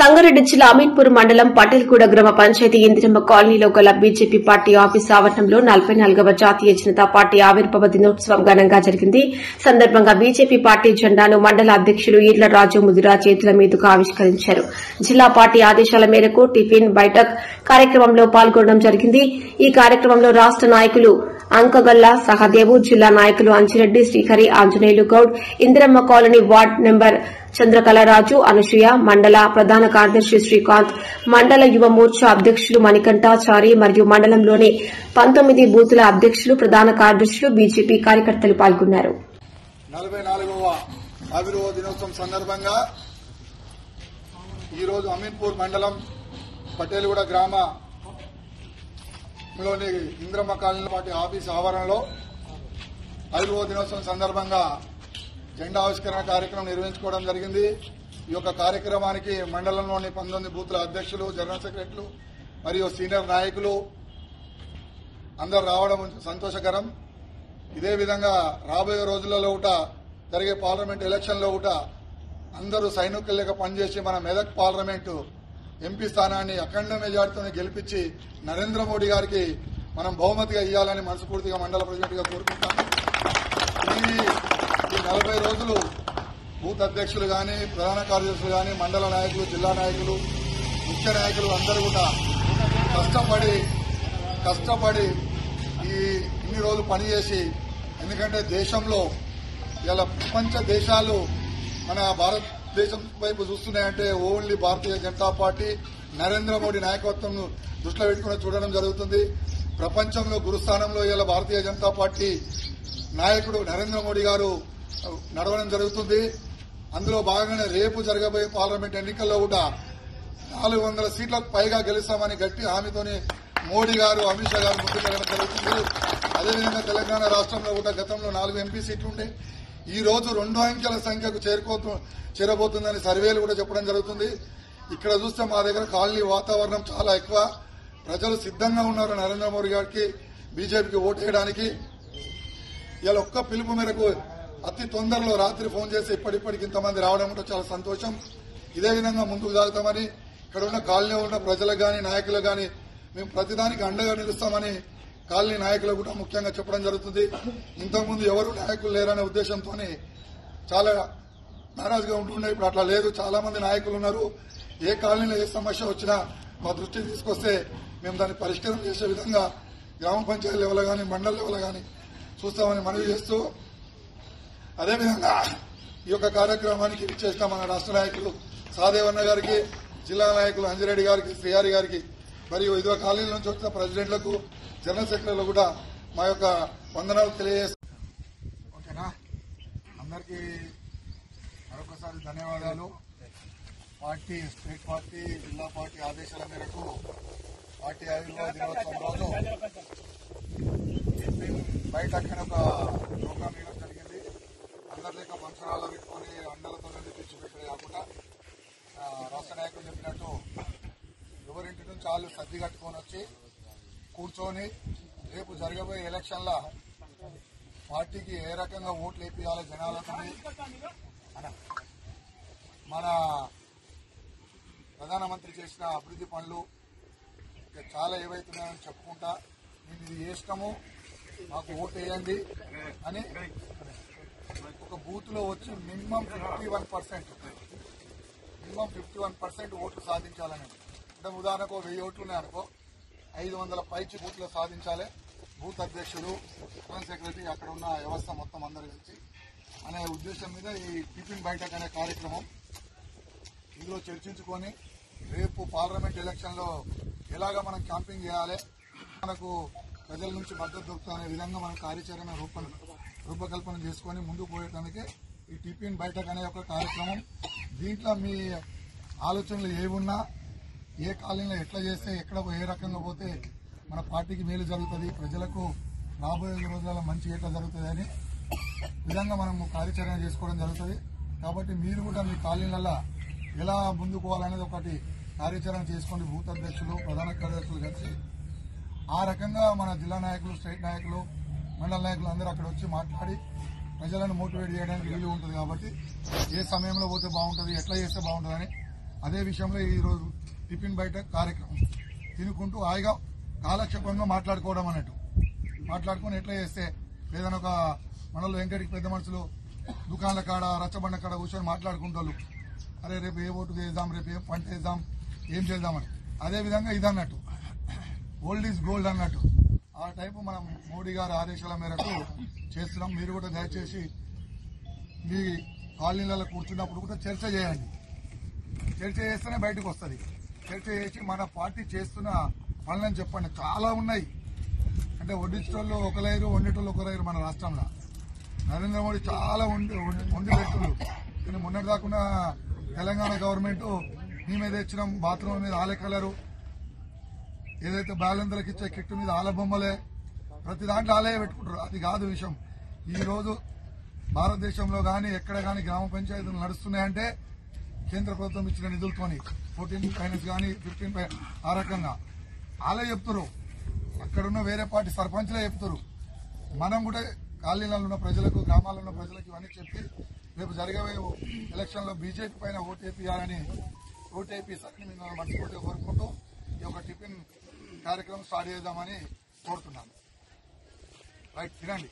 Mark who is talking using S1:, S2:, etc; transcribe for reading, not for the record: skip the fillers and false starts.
S1: సంగారెడ్డి జిల్లా అమీన్పూర్ మండలం పటేల్గూడ గ్రామ పంచాయతీ ఇందిరమ్మ కాలనీలో గల బీజేపీ పార్టీ ఆఫీస్ ఆవరణంలో 44వ జాతీయ జనతా పార్టీ ఆవిర్భావ దినోత్సవం ఘనంగా జరిగింది. సందర్భంగా బీజేపీ పార్టీ జెండాను మండల అధ్యకులు ఈర్ల రాజు ముదిరా చేతుల మీదుగా ఆవిష్కరించారు. జిల్లా పార్టీ ఆదేశాల మేరకు టిఫిన్ బైఠక్ కార్యక్రమంలో పాల్గొనడం జరిగింది. ఈ కార్యక్రమంలో రాష్ట నాయకులు అంకగల్లా సహదేవు, జిల్లా నాయకులు Anjireddy, Srihari, Anjaneyulu Goud, Indiramma colony ward number Chandrakalaraju, Anasuya, మండల ప్రధాన కార్యదర్శి శ్రీకాంత్, మండల యువ మోర్చా అధ్యకులు మణికంఠాచారి మరియు మండలంలోని 19 బూతుల అధ్యకులు, ప్రధాన కార్యదర్శులు, బీజేపీ కార్యకర్తలు పాల్గొన్నారు.
S2: 44వ ఆవిర్భావ దినోత్సవం సందర్భంగా ఈరోజు అమీన్పూర్ మండలం పటేల్గూడ గ్రామంలోని ఇంద్రమ్మ కాలనీ పార్టీ ఆఫీస్ ఆవరణలో ఆవిర్భావ దినోత్సవం సందర్భంగా జెండా ఆవిష్కరణ కార్యక్రమం నిర్వహించుకోవడం జరిగింది. ఈ యొక్క కార్యక్రమానికి మండలంలోని 19 బూతుల అధ్యక్షులు, జనరల్ సెక్రటరీలు మరియు సీనియర్ నాయకులు అందరూ రావడం సంతోషకరం. ఇదే విధంగా రాబోయే రోజులలో జరిగే పార్లమెంట్ ఎలక్షన్లో అందరూ సైనికులుగా పనిచేసి మన మెదక్ పార్లమెంటు ఎంపీ స్థానాన్ని అఖండ మెజార్టీతో గెలిపించి నరేంద్ర మోడీ గారికి మనం బహుమతిగా ఇవ్వాలని మనస్ఫూర్తిగా మండల ప్రెసిడెంట్ గా కోరుకుంటాను. ఈ 40 రోజులు బూత్ అధ్యక్షులు గాని, ప్రధాన కార్యదర్శులు గాని, మండల నాయకులు, జిల్లా నాయకులు, ముఖ్య నాయకులు అందరూ కష్టపడి ఇన్ని రోజులు పనిచేసి, ఎందుకంటే దేశంలో ఇలా ప్రపంచ దేశాలు మన భారతదేశం వైపు చూస్తున్నాయంటే ఓన్లీ భారతీయ జనతా పార్టీ నరేంద్ర మోడీ నాయకత్వం దృష్టిలో పెట్టుకుని చూడడం జరుగుతుంది. ప్రపంచంలో గురుస్థానంలో ఇలా భారతీయ జనతా పార్టీ నాయకుడు నరేంద్ర మోడీ గారు నడవడం జరుగుతుంది. అందులో భాగంగానే రేపు జరగబోయే పార్లమెంట్ ఎన్నికల్లో 400 సీట్లకు పైగా గెలుస్తామని గట్టి హామీతోని మోడీ గారు, అమిత్ షా గారు ముందుకెళ్లడం జరుగుతుంది. అదేవిధంగా తెలంగాణ రాష్ట్రంలో గతంలో 4 ఎంపీ సీట్లుండే ఈ రోజు 2 అంకెల సంఖ్యకు చేరబోతుందని సర్వేలు చెప్పడం జరుగుతుంది. ఇక్కడ చూస్తే మా దగ్గర కాలనీ వాతావరణం చాలా ఎక్కువ. ప్రజలు సిద్దంగా ఉన్నారు నరేంద్ర మోడీ గారికి, బీజేపీకి ఓటు వేయడానికి. ఇలా ఒక్క పిలుపు మేరకు అతి తొందరలో రాత్రి ఫోన్ చేసి ఇప్పటికి ఇంతమంది రావడం చాలా సంతోషం. ఇదే విధంగా ముందుకు సాగుతామని ఇక్కడ ఉన్న కాలనీ ఉన్న ప్రజలకు గాని, నాయకులకు గాని మేము ప్రతిదానికి అండగా నిలుస్తామని కాలనీ నాయకులకు ముఖ్యంగా చెప్పడం జరుగుతుంది. ఇంతకుముందు ఎవరు నాయకులు లేరనే ఉద్దేశంతో చాలా నారాజుగా ఉంటుండే. ఇప్పుడు అట్లా లేదు. చాలా మంది నాయకులు ఉన్నారు. ఏ కాలనీలో ఏ సమస్య వచ్చినా మా దృష్టికి తీసుకొస్తే మేము దాన్ని పరిష్కారం చేసే విధంగా గ్రామ పంచాయతీ లెవెల్ గాని, మండల లెవెల్ గాని చూస్తామని మనవి చేస్తూ, అదేవిధంగా ఈ యొక్క కార్యక్రమానికి ఇచ్చేసిన మన రాష్ట్ర నాయకులు సహదేవన్న గారికి, జిల్లా నాయకులు అంజిరెడ్డి గారికి, శ్రీహరి గారికి మరియు ఇదిగో కాలనీల నుంచి వచ్చిన ప్రెసిడెంట్లకు, జనరల్ సెక్రటరీలకు మా యొక్క వందనాలు తెలియజేస్తాం. ఓకేనా? అందరికీ మరొకసారి ధన్యవాదాలు. పార్టీ, స్టేట్ పార్టీ, జిల్లా పార్టీ ఆదేశాల మేరకు పార్టీ ఆవిర్భావ దినోత్సవం రోజు బయటకు ఒక ప్రోగ్రామ్ ఇవ్వడం జరిగింది. అందరి లేక పంచనాల్లో పెట్టుకుని అందరితో తెచ్చిపెట్టడే కాకుండా రాష్ట్ర నాయకులు చెప్పినట్టు ఎవరింటి నుంచి వాళ్ళు సర్ది కట్టుకొని వచ్చి కూర్చొని రేపు జరగబోయే ఎలక్షన్ల పార్టీకి ఏ రకంగా ఓట్లు వేపియాలో జనాలతో మన ప్రధానమంత్రి చేసిన అభివృద్ధి పనులు చాలా ఏవైతున్నాయని చెప్పుకుంటా మేము ఇది చేస్తాము, మాకు ఓటు వేయండి అని ఒక బూత్ లో వచ్చి మినిమం 51% ఓట్లు సాధించాలని. అంటే ఉదాహరణకు 1000 ఓట్లు ఉన్నాయనుకో, 500 పైచి బూత్లో సాధించాలి. బూత్ అధ్యక్షులు, జనరల్ సెక్రటరీ, అక్కడ ఉన్న వ్యవస్థ మొత్తం అందరూ కలిసి అనే ఉద్దేశం మీద ఈ టిఫిన్ బైఠక్ అనే కార్యక్రమం ఇందులో చర్చించుకొని రేపు పార్లమెంట్ ఎలక్షన్ లో ఎలాగా మనం క్యాంపింగ్ చేయాలి, మనకు ప్రజల నుంచి మద్దతు దొరుకుతున్న విధంగా మనం కార్యాచరణ రూపకల్పన చేసుకుని ముందుకు పోయడానికి ఈ టిఫిన్ బైఠక్ అనే ఒక కార్యక్రమం. దీంట్లో మీ ఆలోచనలు ఏమున్నా, ఏ కాలనీలో ఎట్లా చేస్తే, ఎక్కడ ఏ రకంగా పోతే మన పార్టీకి మేలు జరుగుతుంది, ప్రజలకు రాబోయే రోజులలో మంచి ఎట్లా జరుగుతుంది అని విధంగా మనం కార్యాచరణ చేసుకోవడం జరుగుతుంది. కాబట్టి మీరు కూడా మీ కాలనీలలో ఎలా ముందుకు పోవాలనేది ఒకటి కార్యాచరణ చేసుకోండి. బూత్ అధ్యక్షులు, ప్రధాన కార్యదర్శులు కలిసి ఆ రకంగా మన జిల్లా నాయకులు, స్టేట్ నాయకులు, మండల నాయకులు అందరూ అక్కడ వచ్చి మాట్లాడి ప్రజలను మోటివేట్ చేయడానికి వీలు ఉంటుంది. కాబట్టి ఏ సమయంలో పోతే బాగుంటుంది, ఎట్లా చేస్తే బాగుంటుందని అదే విషయంలో ఈరోజు టిఫిన్ బయట కార్యక్రమం తినుకుంటూ హాయిగా కాలక్షేపంగా మాట్లాడుకోవడం అన్నట్టు మాట్లాడుకుని ఎట్లా చేస్తే ఏదైనా ఒక మనలో వెంకటికి పెద్ద మనుషులు దుకాణాల కాడ రచ్చబండ కాడ కూర్చొని మాట్లాడుకుంటారు అరే రేపు ఏ ఓటు వేద్దాం రేపు ఏ పంట వేద్దాం ఏం చేద్దామని అదేవిధంగా ఇది అన్నట్టు ఓల్డ్ ఈజ్ గోల్డ్ అన్నట్టు ఆ టైపు మనం మోడీ గారి ఆదేశాల మేరకు చేస్తున్నాం. మీరు కూడా దయచేసి మీ కాలనీలలో కూర్చున్నప్పుడు కూడా చర్చ చేయండి. చర్చ చేస్తేనే బయటకు వస్తుంది. చర్చ చేసి మన పార్టీ చేస్తున్న పనులని చెప్పండి. చాలా ఉన్నాయి. అంటే వడ్డించటోళ్ళు ఒకరైరు వండేటోళ్ళు ఒకరైరు. మన రాష్ట్రంలో నరేంద్ర మోడీ చాలా వండి పెట్టులు. కానీ మొన్నటి దాకున్న తెలంగాణ గవర్నమెంట్ మీ మీద ఇచ్చిన బాత్రూమ్ మీద ఆలే కలరు, ఏదైతే బాలందరికి ఇచ్చే కిట్ మీద ఆల బొమ్మలే, ప్రతి దాంట్లో ఆలయ పెట్టుకుంటారు. అది కాదు విషయం. ఈ రోజు భారతదేశంలో కానీ ఎక్కడ కానీ గ్రామ పంచాయతీలు నడుస్తున్నాయంటే కేంద్ర ప్రభుత్వం ఇచ్చిన నిధులతోని 14 ఫైనాన్స్ కానీ 15 ఆ రకంగా ఆలే చెప్తారు. అక్కడున్న వేరే పార్టీ సర్పంచ్లే చెప్తారు. మనం కూడా కాలనీలలో ఉన్న ప్రజలకు గ్రామాల్లో ఉన్న ప్రజలకు ఇవన్నీ చెప్పి రేపు జరిగే ఎలక్షన్ లో బీజేపీ పైన ఓటేపియాలని ఓటేపిస్తారని మేము మనస్ఫూర్తిగా కోరుకుంటూ ఈ యొక్క టిఫిన్ కార్యక్రమం స్టార్ట్ చేద్దామని కోరుతున్నాను. రైట్ తినండి.